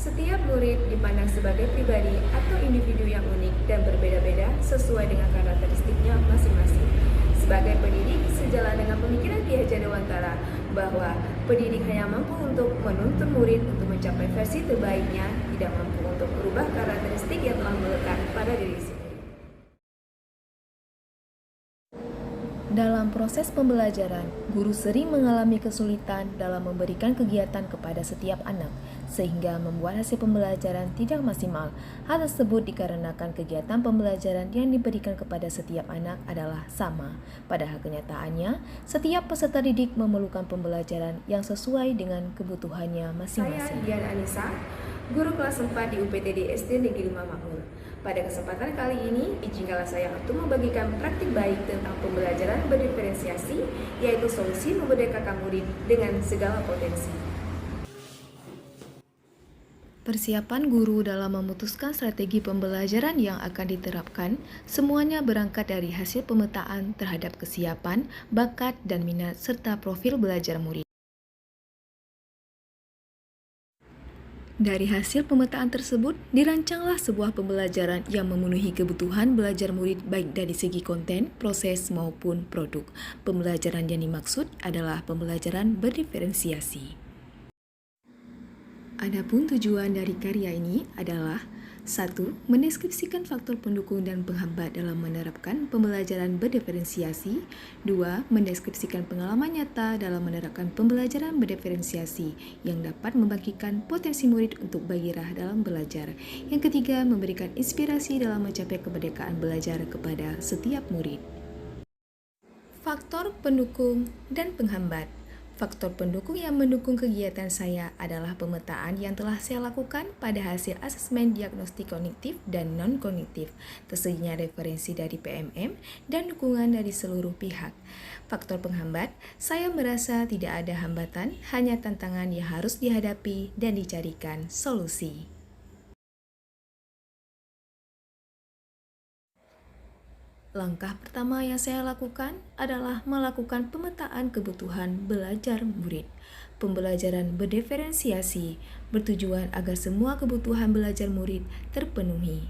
Setiap murid dipandang sebagai pribadi atau individu yang unik dan berbeda-beda sesuai dengan karakteristiknya masing-masing. Sebagai pendidik, sejalan dengan pemikiran Ki Hajar Dewantara bahwa pendidik hanya mampu untuk menuntun murid untuk mencapai versi terbaiknya, tidak mampu untuk merubah karakteristik yang telah melekat pada diri sendiri. Dalam proses pembelajaran, guru sering mengalami kesulitan dalam memberikan kegiatan kepada setiap anak, sehingga membuat hasil pembelajaran tidak maksimal. Hal tersebut dikarenakan kegiatan pembelajaran yang diberikan kepada setiap anak adalah sama. Padahal kenyataannya, setiap peserta didik memerlukan pembelajaran yang sesuai dengan kebutuhannya masing-masing. Saya Dian Anissa, guru kelas 4 di UPTD SD Negeri 5 Makmur. Pada kesempatan kali ini, izinkanlah saya untuk membagikan praktik baik tentang pembelajaran berdiferensiasi, yaitu solusi memerdekakan murid dengan segala potensi. Persiapan guru dalam memutuskan strategi pembelajaran yang akan diterapkan, semuanya berangkat dari hasil pemetaan terhadap kesiapan, bakat, dan minat serta profil belajar murid. Dari hasil pemetaan tersebut, dirancanglah sebuah pembelajaran yang memenuhi kebutuhan belajar murid baik dari segi konten, proses, maupun produk. Pembelajaran yang dimaksud adalah pembelajaran berdiferensiasi. Adapun tujuan dari karya ini adalah 1. Mendeskripsikan faktor pendukung dan penghambat dalam menerapkan pembelajaran berdiferensiasi. 2. Mendeskripsikan pengalaman nyata dalam menerapkan pembelajaran berdiferensiasi yang dapat membangkitkan potensi murid untuk bergairah dalam belajar. Yang ketiga, memberikan inspirasi dalam mencapai kemerdekaan belajar kepada setiap murid. Faktor pendukung dan penghambat. Faktor pendukung yang mendukung kegiatan saya adalah pemetaan yang telah saya lakukan pada hasil asesmen diagnostik kognitif dan non-kognitif, tersedianya referensi dari PMM, dan dukungan dari seluruh pihak. Faktor penghambat, saya merasa tidak ada hambatan, hanya tantangan yang harus dihadapi dan dicarikan solusi. Langkah pertama yang saya lakukan adalah melakukan pemetaan kebutuhan belajar murid. Pembelajaran berdiferensiasi bertujuan agar semua kebutuhan belajar murid terpenuhi.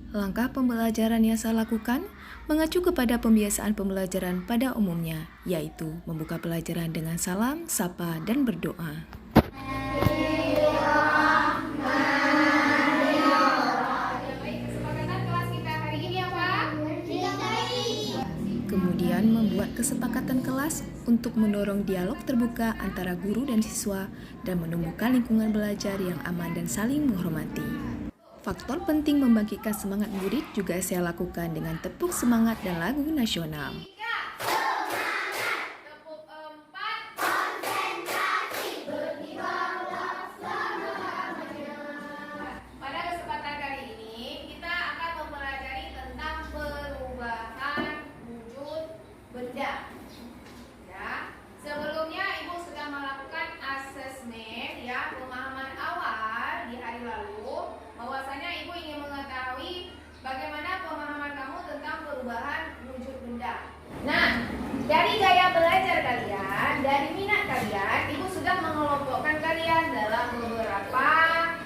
Langkah pembelajaran yang saya lakukan mengacu kepada pembiasaan pembelajaran pada umumnya, yaitu membuka pelajaran dengan salam, sapa, dan berdoa. Kemudian membuat kesepakatan kelas untuk mendorong dialog terbuka antara guru dan siswa dan menumbuhkan lingkungan belajar yang aman dan saling menghormati. Faktor penting membangkitkan semangat murid juga saya lakukan dengan tepuk semangat dan lagu nasional. Pada kesempatan kali ini, kita akan mempelajari tentang perubahan wujud benda. Ya, sebelumnya Ibu sudah melakukan asesmen, ya, pemahaman awal di hari lalu. Bahwasanya Ibu ingin mengetahui bagaimana pemahaman kamu tentang perubahan wujud benda. Nah, dari gaya belajar kalian, dari minat kalian, Ibu sudah mengelompokkan kalian dalam beberapa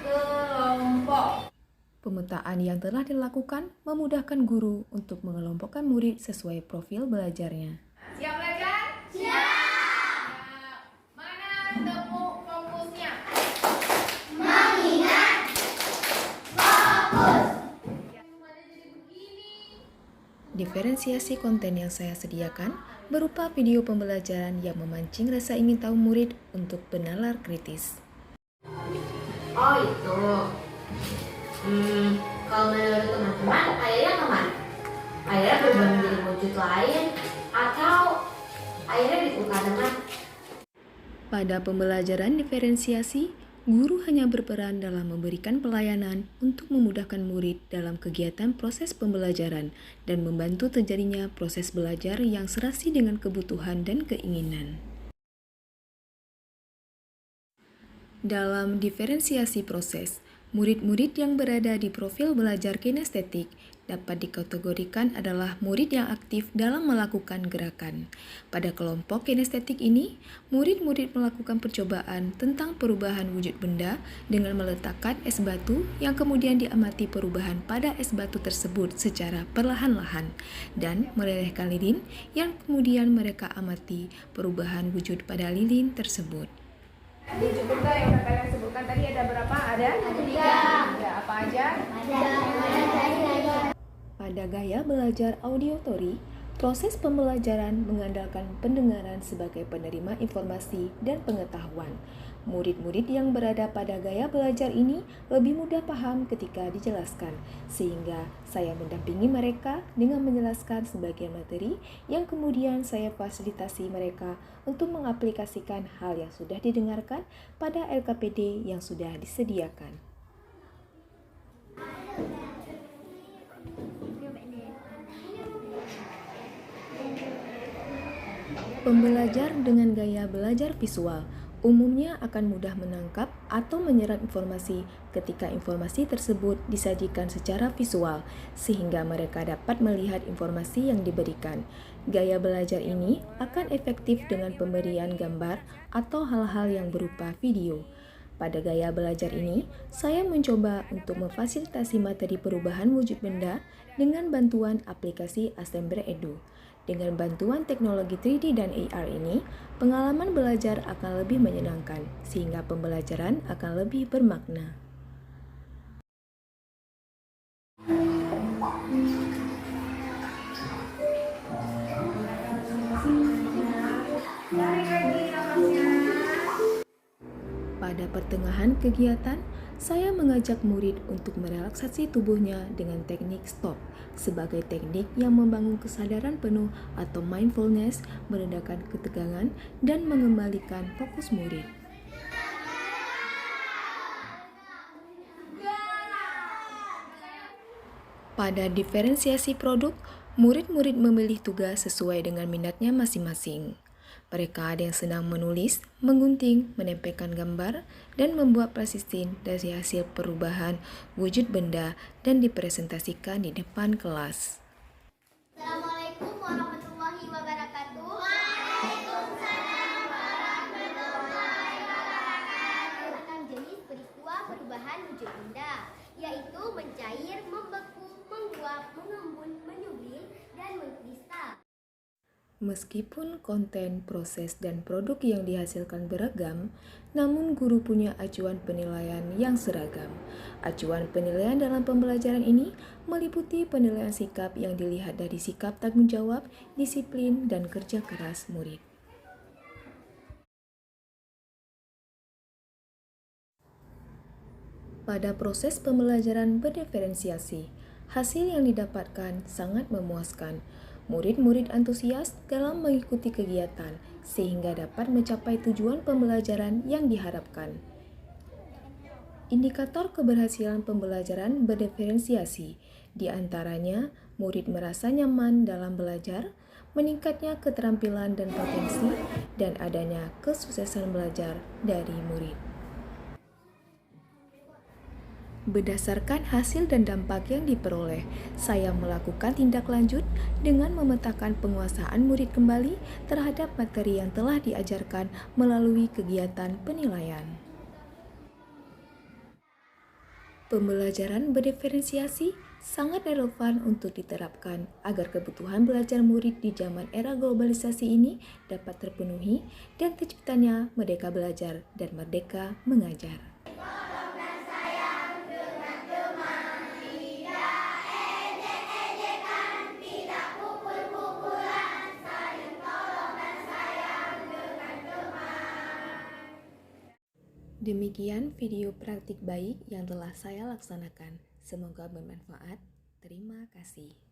kelompok. Pemetaan yang telah dilakukan memudahkan guru untuk mengelompokkan murid sesuai profil belajarnya. Siap belajar? Siap! Mana tepuk fokusnya? Mengingat fokus. Diferensiasi konten yang saya sediakan berupa video pembelajaran yang memancing rasa ingin tahu murid untuk bernalar kritis. Oh itu. Kalau menurut teman-teman, akhirnya kemana? Akhirnya berubah menjadi wujud lain atau akhirnya ditukar-tukar? Pada pembelajaran diferensiasi, guru hanya berperan dalam memberikan pelayanan untuk memudahkan murid dalam kegiatan proses pembelajaran dan membantu terjadinya proses belajar yang serasi dengan kebutuhan dan keinginan. Dalam diferensiasi proses, Murid-murid yang berada di profil belajar kinestetik dapat dikategorikan adalah murid yang aktif dalam melakukan gerakan. Pada kelompok kinestetik ini, murid-murid melakukan percobaan tentang perubahan wujud benda dengan meletakkan es batu yang kemudian diamati perubahan pada es batu tersebut secara perlahan-lahan dan melelehkan lilin yang kemudian mereka amati perubahan wujud pada lilin tersebut. Wujud benda yang kalian sebutkan tadi ada berapa? Ada? Ada apa aja? Pada gaya belajar auditory, proses pembelajaran mengandalkan pendengaran sebagai penerima informasi dan pengetahuan. Murid-murid yang berada pada gaya belajar ini lebih mudah paham ketika dijelaskan, sehingga saya mendampingi mereka dengan menjelaskan sebagian materi yang kemudian saya fasilitasi mereka untuk mengaplikasikan hal yang sudah didengarkan pada LKPD yang sudah disediakan. Pembelajar dengan gaya belajar visual umumnya akan mudah menangkap atau menyerap informasi ketika informasi tersebut disajikan secara visual, sehingga mereka dapat melihat informasi yang diberikan. Gaya belajar ini akan efektif dengan pemberian gambar atau hal-hal yang berupa video. Pada gaya belajar ini, saya mencoba untuk memfasilitasi materi perubahan wujud benda dengan bantuan aplikasi Assembler Edu. Dengan bantuan teknologi 3D dan AR ini, pengalaman belajar akan lebih menyenangkan, sehingga pembelajaran akan lebih bermakna. Pada pertengahan kegiatan, saya mengajak murid untuk merelaksasi tubuhnya dengan teknik stop sebagai teknik yang membangun kesadaran penuh atau mindfulness, meredakan ketegangan, dan mengembalikan fokus murid. Pada diferensiasi produk, murid-murid memilih tugas sesuai dengan minatnya masing-masing. Mereka ada yang senang menulis, menggunting, menempelkan gambar, dan membuat plastisine dari hasil perubahan wujud benda dan dipresentasikan di depan kelas. Assalamualaikum warahmatullahi wabarakatuh. Waalaikumsalam warahmatullahi wabarakatuh. Tentang jenis peristiwa perubahan wujud benda, yaitu mencair, membeku, menguap, mengembun, menyublim, dan mengkristal. Meskipun konten, proses, dan produk yang dihasilkan beragam, namun guru punya acuan penilaian yang seragam. Acuan penilaian dalam pembelajaran ini meliputi penilaian sikap yang dilihat dari sikap tanggung jawab, disiplin, dan kerja keras murid. Pada proses pembelajaran berdiferensiasi, hasil yang didapatkan sangat memuaskan. Murid-murid antusias dalam mengikuti kegiatan sehingga dapat mencapai tujuan pembelajaran yang diharapkan. Indikator keberhasilan pembelajaran berdiferensiasi, di antaranya murid merasa nyaman dalam belajar, meningkatnya keterampilan dan potensi, dan adanya kesuksesan belajar dari murid. Berdasarkan hasil dan dampak yang diperoleh, saya melakukan tindak lanjut dengan memetakan penguasaan murid kembali terhadap materi yang telah diajarkan melalui kegiatan penilaian. Pembelajaran berdiferensiasi sangat relevan untuk diterapkan agar kebutuhan belajar murid di zaman era globalisasi ini dapat terpenuhi dan terciptanya merdeka belajar dan merdeka mengajar. Demikian video praktik baik yang telah saya laksanakan. Semoga bermanfaat. Terima kasih.